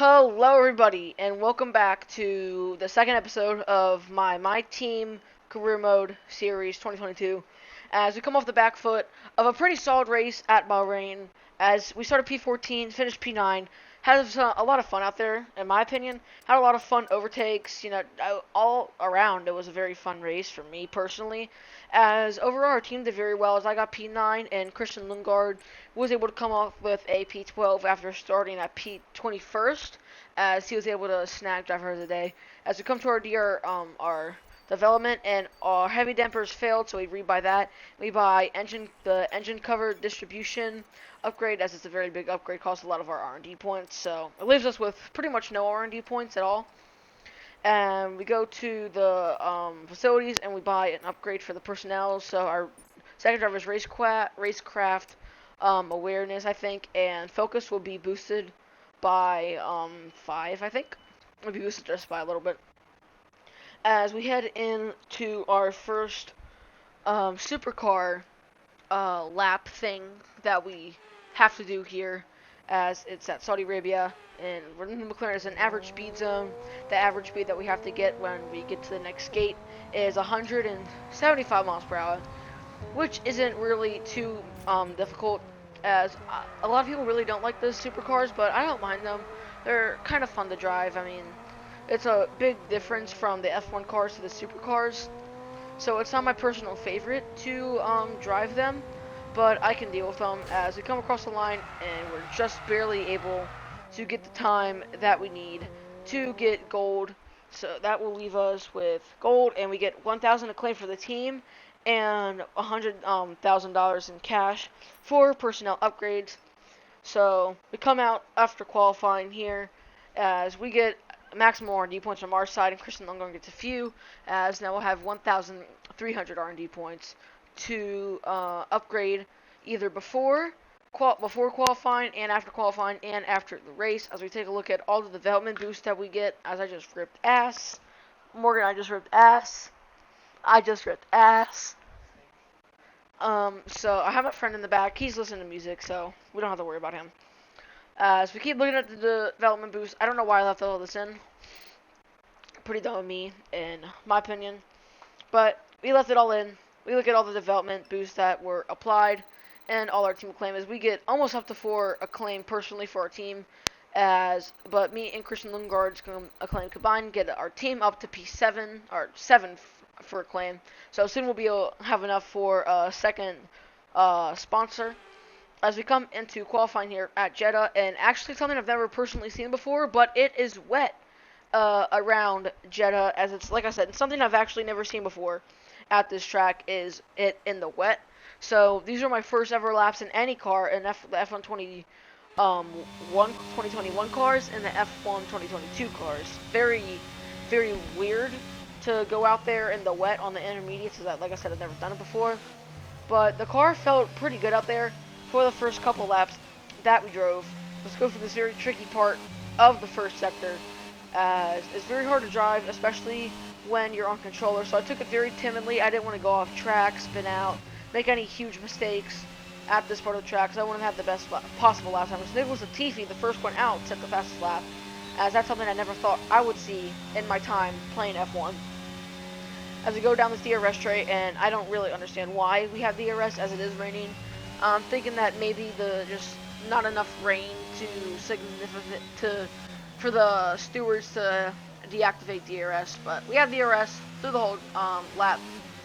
Hello, everybody, and welcome back to the second episode of my team career mode series 2022. As we come off the back foot of a pretty solid race at Bahrain, as we started P14, finished P9, had a lot of fun out there, in my opinion. Had a lot of fun overtakes. All around it was a very fun race for me personally. As overall our team did very well, as I got P9 and Christian Lundgaard was able to come off with a P12 after starting at P21st, as he was able to snag driver of the day. As we come to our development, and our heavy dampers failed, so we rebuy that. We buy the engine cover distribution upgrade, as it's a very big upgrade, costs a lot of our R&D points, so it leaves us with pretty much no R&D points at all. And we go to the facilities and we buy an upgrade for the personnel. So our second driver's racecraft awareness, I think, and focus will be boosted by 5, I think. It'll be boosted just by a little bit. As we head into our first supercar lap thing that we have to do here, as it's at Saudi Arabia, and McLaren is an average speed zone. The average speed that we have to get when we get to the next gate is 175 miles per hour, which isn't really too difficult, as a lot of people really don't like those supercars, but I don't mind them. They're kind of fun to drive. I mean, it's a big difference from the F1 cars to the supercars, so it's not my personal favorite to drive them, but I can deal with them as we come across the line and we're just barely able to get the time that we need to get gold. So that will leave us with gold, and we get 1,000 acclaim for the team and $100,000 in cash for personnel upgrades. So we come out after qualifying here as we get maximum R&D points from our side, and Christian Lundgaard gets a few, as now we'll have 1,300 R&D points to upgrade either before qualifying and after the race. As we take a look at all the development boosts that we get, as I just ripped ass. Morgan, I just ripped ass. I just ripped ass. So I have a friend in the back. He's listening to music, so we don't have to worry about him. As we keep looking at the development boost, I don't know why I left all this in. Pretty dumb of me, in my opinion. But we left it all in. We look at all the development boosts that were applied, and all our team acclaim is we get almost up to 4 acclaim personally for our team. But me and Christian Lundgaard's acclaim combined get our team up to P7 or 7 for acclaim. So soon we'll be able to have enough for a second sponsor. As we come into qualifying here at Jeddah, and actually something I've never personally seen before, but it is wet around Jeddah, as it's, like I said, something I've actually never seen before at this track is it in the wet. So these are my first ever laps in any car in the F1 2021 cars and the F1 2022 cars. Very, very weird to go out there in the wet on the intermediates, so that, like I said, I've never done it before. But the car felt pretty good out there for the first couple laps that we drove. Let's go for this very tricky part of the first sector, as it's very hard to drive, especially when you're on controller. So I took it very timidly. I didn't want to go off track, spin out, make any huge mistakes at this part of the track, because I wanted to have the best possible lap time. So Nicholas Latifi, the first one out, set the fastest lap, as that's something I never thought I would see in my time playing F1. As we go down this DRS tray, and I don't really understand why we have DRS, as it is raining. I'm thinking that maybe just not enough rain for the stewards to deactivate DRS, but we have DRS through the whole lap.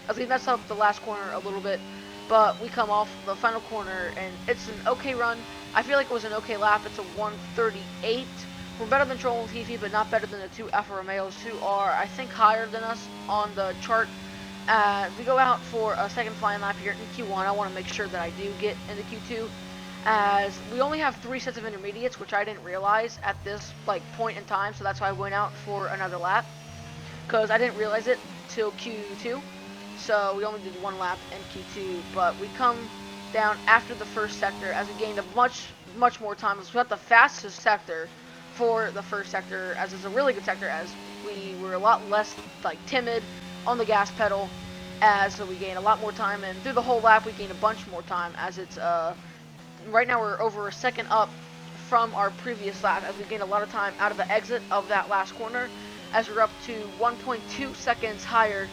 As we mess up the last corner a little bit, but we come off the final corner, and it's an okay run. I feel like it was an okay lap. It's a 1:38. We're better than Troll and Latifi, but not better than the 2 Alfa Romeos, who are, I think, higher than us on the chart. We go out for a second flying lap here in Q1. I want to make sure that I do get into Q2, as we only have 3 sets of intermediates, which I didn't realize at this point in time. So that's why I went out for another lap, because I didn't realize it till Q2. So we only did 1 lap in Q2, but we come down after the first sector as we gained a much more time. So we got the fastest sector for the first sector, as it's a really good sector, as we were a lot less timid on the gas pedal, so we gain a lot more time, and through the whole lap we gain a bunch more time, as it's right now we're over a second up from our previous lap, as we gained a lot of time out of the exit of that last corner, as we're up to 1.2 seconds higher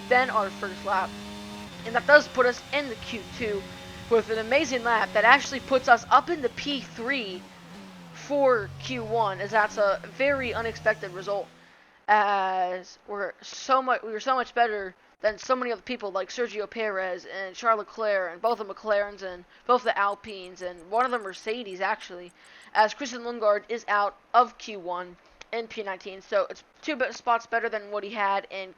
than our first lap. And that does put us in the Q2 with an amazing lap that actually puts us up in the P3 for Q1, as that's a very unexpected result, as we were so much better than so many other people like Sergio Perez and Charles Leclerc and both the McLarens and both the Alpines and one of the Mercedes actually, as Christian Lundgaard is out of Q1 in P19, so it's 2 spots better than what he had in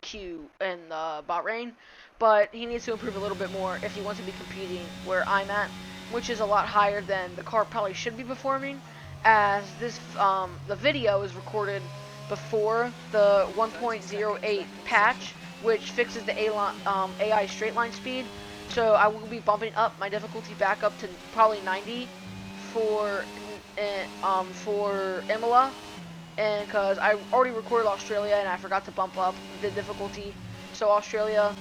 Bahrain, but he needs to improve a little bit more if he wants to be competing where I'm at, which is a lot higher than the car probably should be performing, as this the video is recorded before the 1.08 patch, which fixes the AI straight line speed. So I will be bumping up my difficulty back up to probably 90 for Imola, and because I already recorded Australia and I forgot to bump up the difficulty. So Australia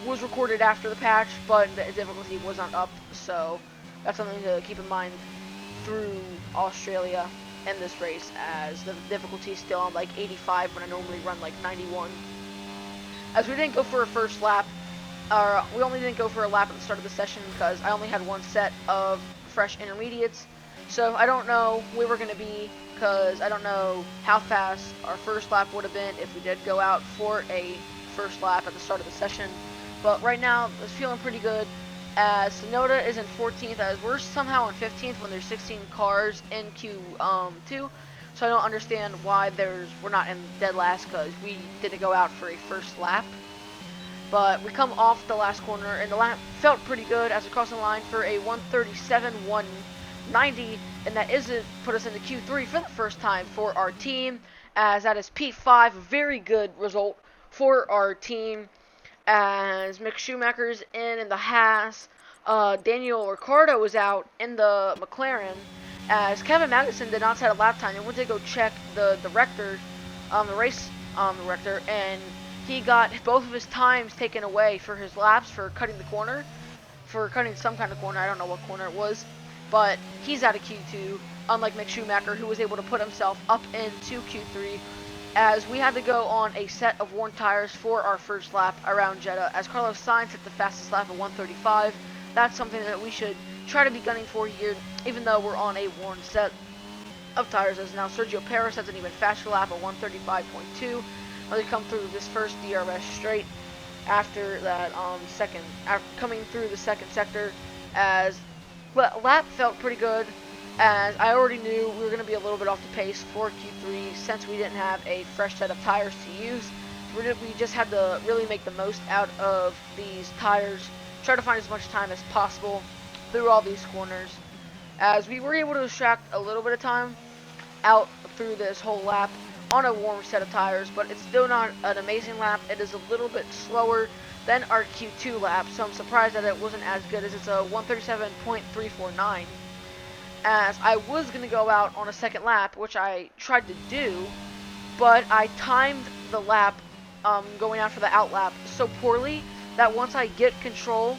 was recorded after the patch, but the difficulty wasn't up. So that's something to keep in mind through Australia in this race, as the difficulty is still on like 85 when I normally run like 91. As we didn't go for a first lap, we only didn't go for a lap at the start of the session because I only had one set of fresh intermediates. So I don't know where we're going to be, because I don't know how fast our first lap would have been if we did go out for a first lap at the start of the session. But right now, it's feeling pretty good, as Sonoda is in 14th, as we're somehow in 15th when there's 16 cars in Q2. So I don't understand why we're not in dead last, because we didn't go out for a first lap. But we come off the last corner, and the lap felt pretty good as we crossed the line for a 1:37.190, and that isn't put us into Q3 for the first time for our team, as that is P5, a very good result for our team, as Mick Schumacher's in the Haas, Daniel Ricciardo was out in the McLaren, as Kevin Magnussen did not set a lap time and went to go check the record, the race director, and he got both of his times taken away for his laps for cutting the corner, for cutting some kind of corner. I don't know what corner it was, but he's out of Q2, unlike Mick Schumacher, who was able to put himself up into Q3, as we had to go on a set of worn tires for our first lap around Jeddah, as Carlos Sainz hit the fastest lap at 1:35. That's something that we should try to be gunning for here, even though we're on a worn set of tires, as now Sergio Perez has an even faster lap at 1:35.2. They come through this first DRS straight after that coming through the second sector, as lap felt pretty good, as I already knew we were going to be a little bit off the pace for Q3 since we didn't have a fresh set of tires to use. We just had to really make the most out of these tires, try to find as much time as possible through all these corners, as we were able to extract a little bit of time out through this whole lap on a warm set of tires, but it's still not an amazing lap. It is a little bit slower than our Q2 lap, so I'm surprised that it wasn't as good, as it's a 1:37.349. As I was going to go out on a second lap, which I tried to do, but I timed the lap going out for the out lap so poorly that once I get control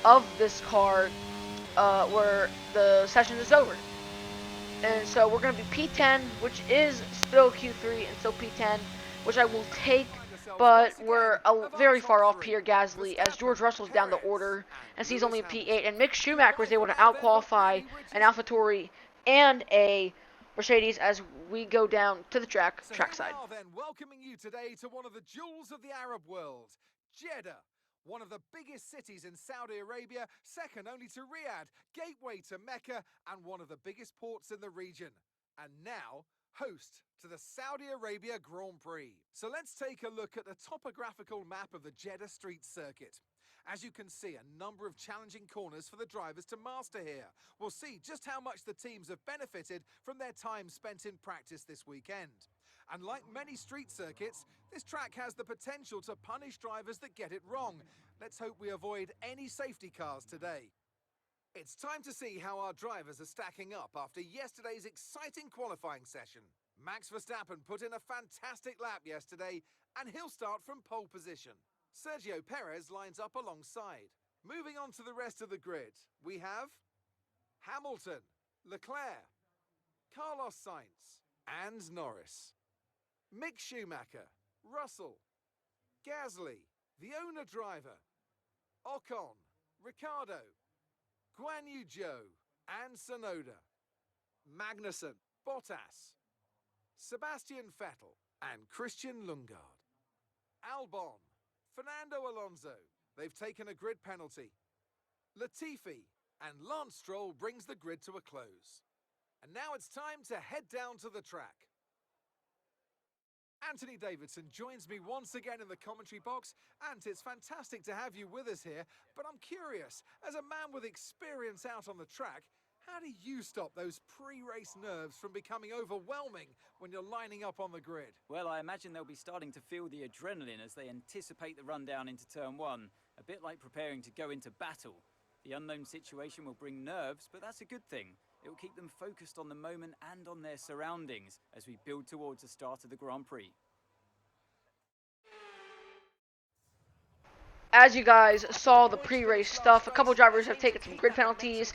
of this car, where the session is over. And so we're going to be P10, which is still Q3 and still P10, which I will take, but we're very far off Pierre Gasly, as George Russell's down the order, as he's only P8, and Mick Schumacher was able to out-qualify an AlphaTauri and a Mercedes as we go down to the trackside. Then welcoming you today to one of the jewels of the Arab world, Jeddah. One of the biggest cities in Saudi Arabia, second only to Riyadh, gateway to Mecca, and one of the biggest ports in the region. And now, host to the Saudi Arabia Grand Prix. So let's take a look at the topographical map of the Jeddah Street Circuit. As you can see, a number of challenging corners for the drivers to master here. We'll see just how much the teams have benefited from their time spent in practice this weekend. And like many street circuits, this track has the potential to punish drivers that get it wrong. Let's hope we avoid any safety cars today. It's time to see how our drivers are stacking up after yesterday's exciting qualifying session. Max Verstappen put in a fantastic lap yesterday, and he'll start from pole position. Sergio Perez lines up alongside. Moving on to the rest of the grid, we have Hamilton, Leclerc, Carlos Sainz and Norris. Mick Schumacher, Russell, Gasly, the owner driver, Ocon, Ricciardo, Guan Yu Zhou and Tsunoda, Magnussen, Bottas, Sebastian Vettel and Christian Lundgaard. Albon, Fernando Alonso, they've taken a grid penalty. Latifi and Lance Stroll brings the grid to a close. And now it's time to head down to the track. Anthony Davidson joins me once again in the commentary box. Ant, it's fantastic to have you with us here, but I'm curious, as a man with experience out on the track, how do you stop those pre-race nerves from becoming overwhelming when you're lining up on the grid? Well, I imagine they'll be starting to feel the adrenaline as they anticipate the rundown into turn one, a bit like preparing to go into battle. The unknown situation will bring nerves, but that's a good thing. It will keep them focused on the moment and on their surroundings as we build towards the start of the Grand Prix. As you guys saw the pre-race stuff, a couple drivers have taken some grid penalties.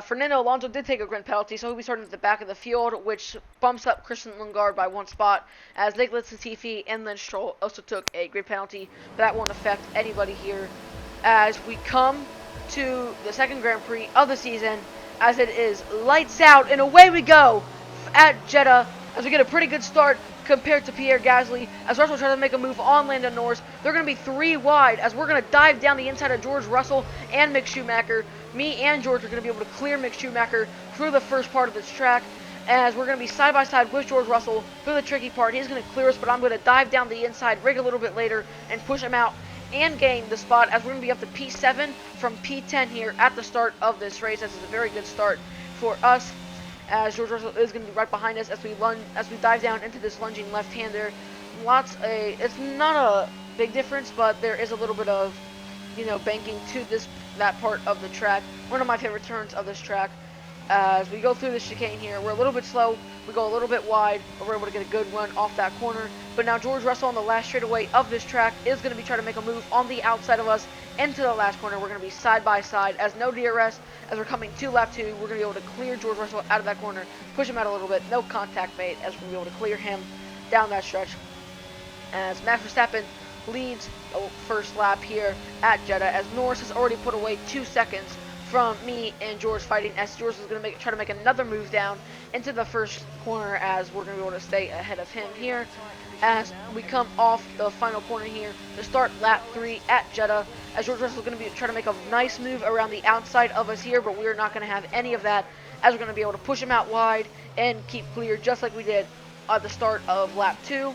Fernando Alonso did take a grid penalty, so he'll be starting at the back of the field, which bumps up Christian Lundgaard by one spot, as Nicholas Latifi and Lance Stroll also took a grid penalty, but that won't affect anybody here. As we come to the second Grand Prix of the season, as it is lights out, and away we go at Jeddah, as we get a pretty good start compared to Pierre Gasly, as Russell tries to make a move on Lando Norris. They're going to be 3 wide, as we're going to dive down the inside of George Russell and Mick Schumacher. Me and George are going to be able to clear Mick Schumacher through the first part of this track, as we're going to be side by side with George Russell through the tricky part. He's going to clear us, but I'm going to dive down the inside, rig a little bit later, and push him out and gain the spot, as we're going to be up to P7 from P10 here at the start of this race. This is a very good start for us, as George Russell is going to be right behind us as we dive down into this lunging left-hander. It's not a big difference, but there is a little bit of, banking to that part of the track. One of my favorite turns of this track. As we go through the chicane here, we're a little bit slow, we go a little bit wide, but we're able to get a good run off that corner. But now George Russell on the last straightaway of this track is going to be trying to make a move on the outside of us into the last corner. We're going to be side by side, as no DRS, as we're coming to lap 2. We're going to be able to clear George Russell out of that corner, push him out a little bit, no contact made, as we're going to be able to clear him down that stretch. As Max Verstappen leads the first lap here at Jeddah, as Norris has already put away 2 seconds from me and George fighting, as George is going to try to make another move down into the first corner, as we're going to be able to stay ahead of him here. As we come off the final corner here to start lap 3 at Jeddah, as George Russell is going to be trying to make a nice move around the outside of us here, but we're not going to have any of that, as we're going to be able to push him out wide and keep clear just like we did at the start of lap 2.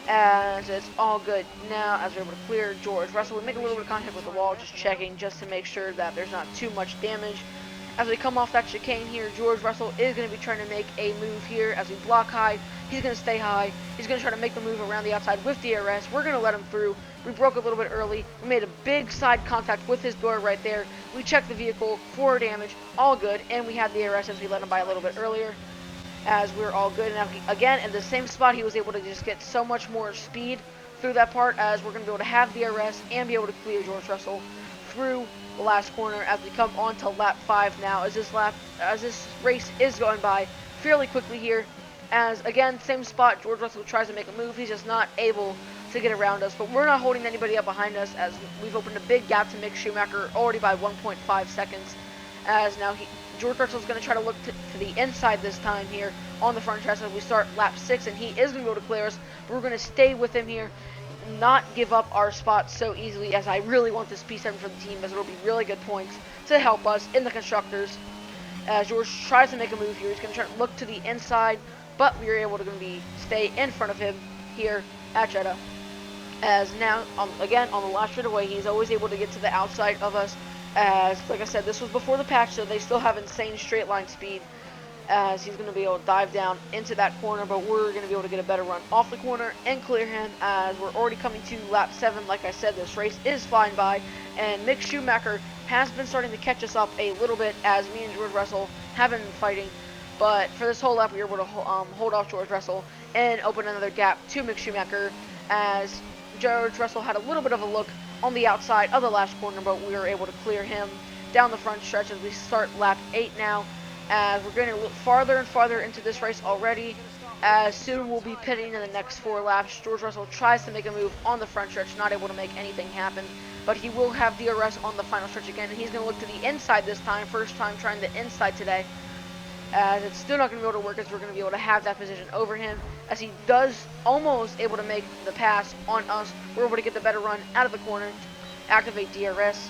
As it's all good now, as we're able to clear George Russell. We make a little bit of contact with the wall, just checking, just to make sure that there's not too much damage. As we come off that chicane here, George Russell is going to be trying to make a move here as we block high. He's going to stay high. He's going to try to make the move around the outside with DRS. We're going to let him through. We broke a little bit early. We made a big side contact with his door right there. We checked the vehicle for damage, all good, and we had DRS as we let him by a little bit earlier. As we're all good, and again in the same spot, he was able to just get so much more speed through that part, as we're going to be able to have DRS and be able to clear George Russell through the last corner as we come on to lap 5 now, as this race is going by fairly quickly here. As again, same spot, George Russell tries to make a move. He's just not able to get around us, but we're not holding anybody up behind us, as we've opened a big gap to Mick Schumacher already by 1.5 seconds. As now George Russell is going to try to look to the inside this time here on the front stretch as we start lap 6, and he is going to be able to clear us, but we're going to stay with him here, not give up our spot so easily, as I really want this P7 for the team, as it will be really good points to help us in the constructors. As George tries to make a move here, he's going to try to look to the inside, but we are able to stay in front of him here at Jeddah. As now, again, on the last straightaway, he's always able to get to the outside of us. As, like I said, this was before the patch, so they still have insane straight line speed. As he's going to be able to dive down into that corner, but we're going to be able to get a better run off the corner and clear him, as we're already coming to lap 7. Like I said, this race is flying by, and Mick Schumacher has been starting to catch us up a little bit, as me and George Russell have been fighting. But for this whole lap, we were able to hold off George Russell and open another gap to Mick Schumacher, as George Russell had a little bit of a look on the outside of the last corner, but we were able to clear him down the front stretch as we start lap 8 now. as we're getting a little farther and farther into this race already. As soon we'll be pitting in the next 4 laps. George Russell tries to make a move on the front stretch, not able to make anything happen, but he will have DRS on the final stretch again, and he's going to look to the inside this time. First time trying the inside today, as it's still not going to be able to work, as we're going to be able to have that position over him, as he does almost able to make the pass on us. We're able to get the better run out of the corner, activate DRS,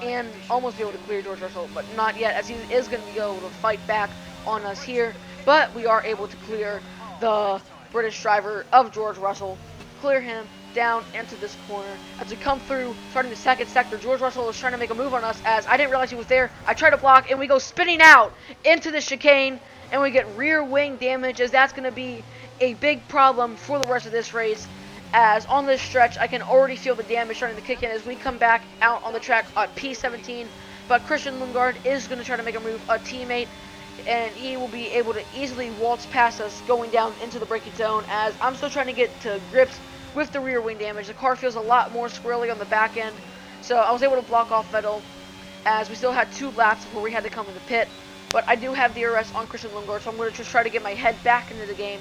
and almost be able to clear George Russell, but not yet, as he is going to be able to fight back on us here. But we are able to clear the British driver of George Russell, clear him down into this corner. As we come through, starting the second sector, George Russell is trying to make a move on us, as I didn't realize he was there. I try to block, and we go spinning out into the chicane, and we get rear wing damage, as that's going to be a big problem for the rest of this race. As on this stretch, I can already feel the damage starting to kick in as we come back out on the track at P17. But Christian Lundgaard is going to try to make a move, a teammate, and he will be able to easily waltz past us going down into the braking zone, as I'm still trying to get to grips with the rear wing damage. The car feels a lot more squirrely on the back end, so I was able to block off Vettel, as we still had 2 laps before we had to come in the pit. But I do have DRS on Christian Lundgaard, so I'm going to just try to get my head back into the game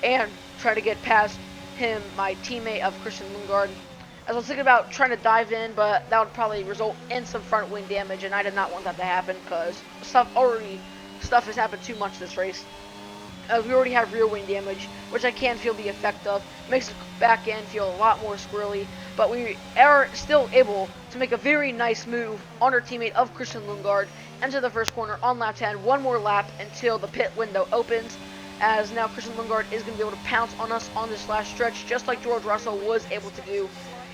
and try to get past him, my teammate of Christian Lundgaard. As I was thinking about trying to dive in, but that would probably result in some front wing damage, and I did not want that to happen, because stuff has happened too much this race. As we already have rear wing damage, which I can feel the effect of. Makes the back end feel a lot more squirrely, but we are still able to make a very nice move on our teammate of Christian Lundgaard into the first corner on lap 10. One more lap until the pit window opens, as now Christian Lundgaard is going to be able to pounce on us on this last stretch, just like George Russell was able to do.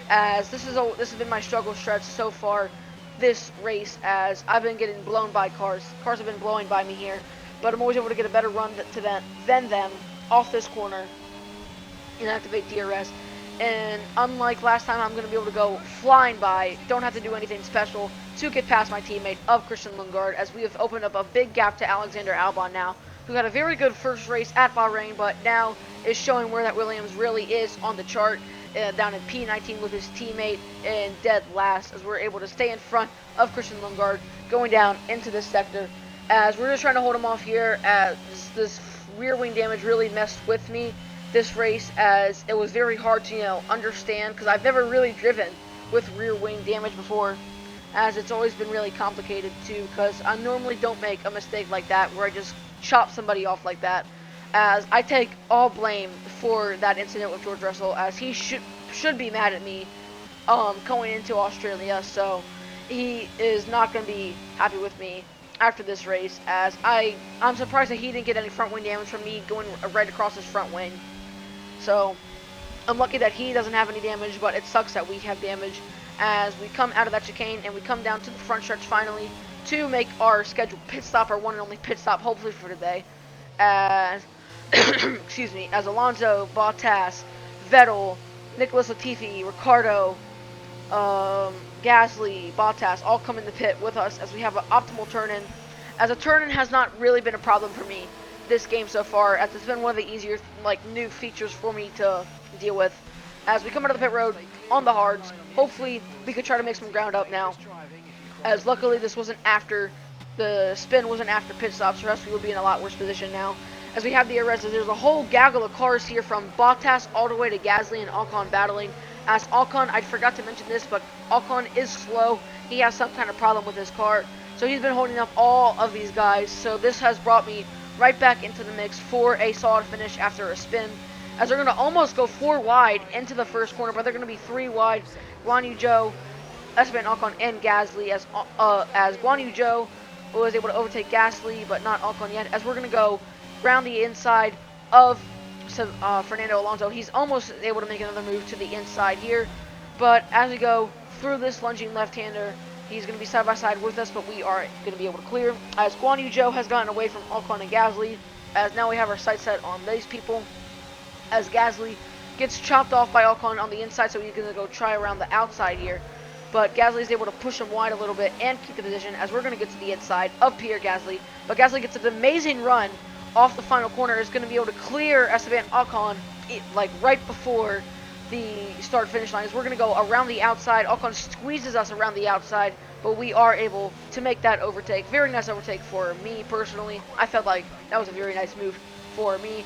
As this has been my struggle stretch so far this race, as I've been getting blown by cars. Cars have been blowing by me here, but I'm always able to get a better run than them off this corner and activate DRS. And unlike last time, I'm going to be able to go flying by, don't have to do anything special to get past my teammate of Christian Lundgaard, as we have opened up a big gap to Alexander Albon now, who got a very good first race at Bahrain, but now is showing where that Williams really is on the chart, down in P19 with his teammate in dead last, as we're able to stay in front of Christian Lundgaard going down into this sector, as we're just trying to hold him off here, as this rear wing damage really messed with me this race, as it was very hard to understand, because I've never really driven with rear wing damage before, as it's always been really complicated too, because I normally don't make a mistake like that where I just chop somebody off like that, as I take all blame for that incident with George Russell, as he should be mad at me going into Australia, so he is not going to be happy with me after this race, as I'm surprised that he didn't get any front wing damage from me going right across his front wing. So I'm lucky that he doesn't have any damage, but it sucks that we have damage, as we come out of that chicane and we come down to the front stretch finally to make our scheduled pit stop, our one and only pit stop, hopefully for today, as excuse me, as Alonso, Bottas, Vettel, Nicholas Latifi, Ricardo, Gasly, Bottas all come in the pit with us, as we have an optimal turn-in, as a turn-in has not really been a problem for me this game so far, as it's been one of the easier new features for me to deal with. As we come out of the pit road on the hards, hopefully we could try to make some ground up now, as luckily this wasn't after the spin, wasn't after pit stops, or else we would be in a lot worse position now. As we have the arrest, there's a whole gaggle of cars here from Bottas all the way to Gasly and Ocon battling. As Ocon, I forgot to mention this, but Ocon is slow. He has some kind of problem with his car, so he's been holding up all of these guys. So this has brought me right back into the mix for a solid finish after a spin, as they're going to almost go 4 wide into the first corner, but they're going to be 3 wide. Guan Yu Zhou, Esteban Ocon, and Gasly, as Guan Yu Zhou was able to overtake Gasly, but not Ocon yet, as we're going to go round the inside of Fernando Alonso. He's almost able to make another move to the inside here, but as we go through this lunging left-hander, he's going to be side by side with us, but we are going to be able to clear, as Guan Yu Zhou has gotten away from Ocon and Gasly, as now we have our sights set on these people, as Gasly gets chopped off by Ocon on the inside, so he's going to go try around the outside here, but Gasly is able to push him wide a little bit and keep the position, as we're going to get to the inside of Pierre Gasly, but Gasly gets an amazing run off the final corner, is going to be able to clear Esteban Ocon right before the start finish line, as we're going to go around the outside. Ocon squeezes us around the outside but we are able to make that overtake. Very nice overtake for me personally. I felt like that was a very nice move for me.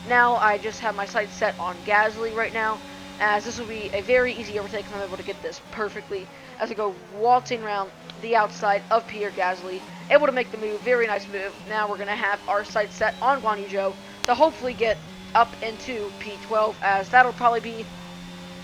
Now I just have my sights set on Gasly right now, as this will be a very easy overtake, and I'm able to get this perfectly as I go waltzing around the outside of Pierre Gasly, able to make the move. Very nice move. Now we're going to have our sights set on Guan Yu Zhou to hopefully get up into P12, as that'll probably be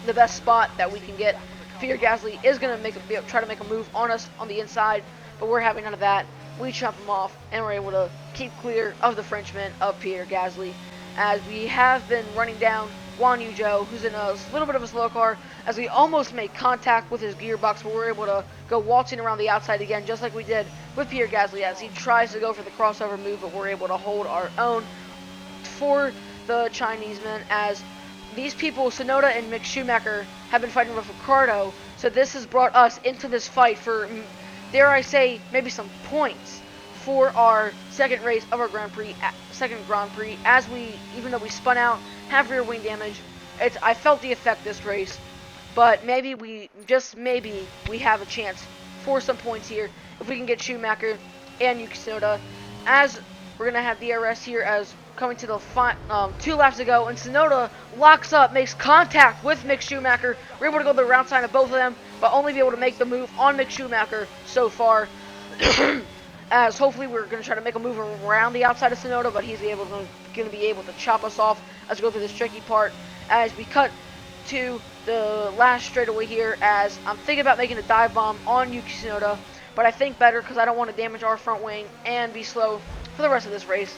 the best spot that we can get. Pierre Gasly is going to try to make a move on us on the inside, but we're having none of that. We chop him off, and we're able to keep clear of the Frenchman of Pierre Gasly, as we have been running down Guan Yu Zhou, who's in a little bit of a slow car, as we almost make contact with his gearbox, but we're able to go waltzing around the outside again, just like we did with Pierre Gasly, as he tries to go for the crossover move, but we're able to hold our own for the Chinese men, as these people, Tsunoda and Mick Schumacher, have been fighting with Ricardo, so this has brought us into this fight for, dare I say, maybe some points for our second race of our second Grand Prix, as we, even though we spun out, have rear wing damage. I felt the effect this race, but maybe just maybe we have a chance for some points here if we can get Schumacher and Yuki Tsunoda, as we're going to have DRS here as coming to the 2 laps to go, and Tsunoda locks up, makes contact with Mick Schumacher. We're able to go the round side of both of them, but only be able to make the move on Mick Schumacher so far. As hopefully we're going to try to make a move around the outside of Tsunoda, but he's going to be able to chop us off as we go through this tricky part. As we cut to the last straightaway here, as I'm thinking about making a dive bomb on Yuki Tsunoda, but I think better because I don't want to damage our front wing and be slow for the rest of this race.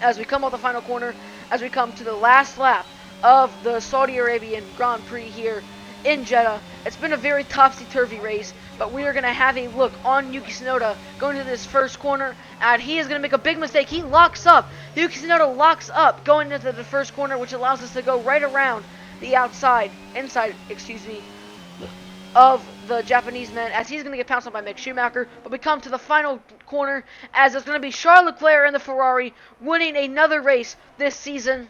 As we come off the final corner, as we come to the last lap of the Saudi Arabian Grand Prix here in Jeddah. It's been a very topsy-turvy race, but we are going to have a look on Yuki Tsunoda going to this first corner, and he is going to make a big mistake. He locks up. Yuki Tsunoda locks up going into the first corner, which allows us to go right around the inside, of the Japanese men, as he's going to get pounced on by Mick Schumacher. But we come to the final corner, as it's going to be Charles Leclerc and the Ferrari winning another race this season.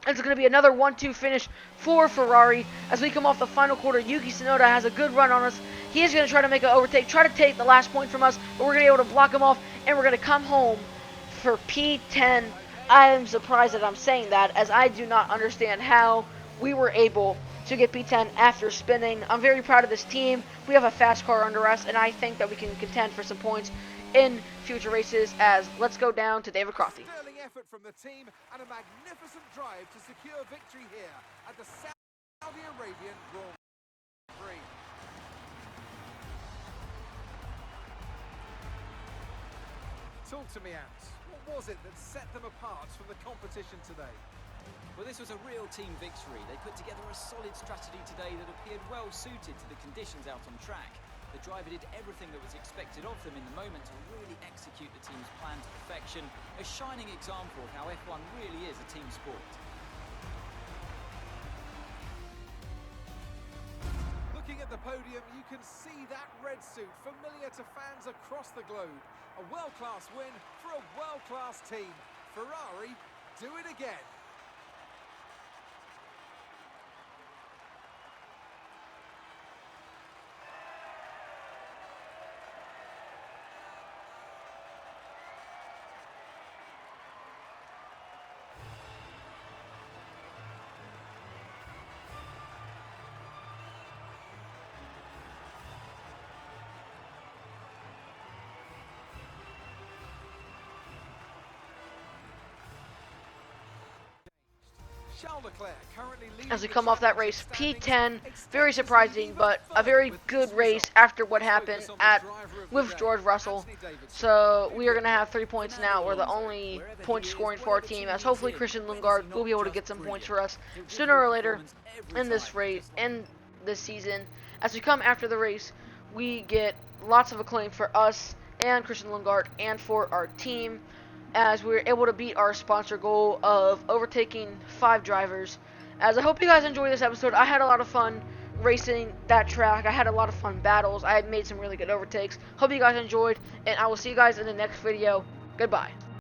It's going to be another 1-2 finish for Ferrari. As we come off the final quarter, Yuki Tsunoda has a good run on us. He is going to try to make an overtake, try to take the last point from us, but we're going to be able to block him off, and we're going to come home for P10. I am surprised that I'm saying that, as I do not understand how we were able to get P10 after spinning. I'm very proud of this team. We have a fast car under us, and I think that we can contend for some points in future races. As let's go down to David Crofty. Sterling effort from the team and a magnificent drive to secure victory here at the Saudi Arabian Grand Prix. Talk to me, Ants. What was it that set them apart from the competition today? Well, this was a real team victory. They put together a solid strategy today that appeared well suited to the conditions out on track. The driver did everything that was expected of them in the moment to really execute the team's plan to perfection. A shining example of how F1 really is a team sport. Looking at the podium, you can see that red suit familiar to fans across the globe. A world-class win for a world-class team. Ferrari, do it again. Charles Leclerc currently leading As we come off that race, P10, very surprising, but a very good race after what happened with George Russell. So we are going to have 3 points now. We're the only point scoring for our team, as hopefully Christian Lundgaard will be able to get some points for us sooner or later in this race, in this season. As we come after the race, we get lots of acclaim for us and Christian Lundgaard and for our team, as we were able to beat our sponsor goal of overtaking 5 drivers. As I hope you guys enjoyed this episode. I had a lot of fun racing that track. I had a lot of fun battles. I made some really good overtakes. Hope you guys enjoyed, and I will see you guys in the next video. Goodbye.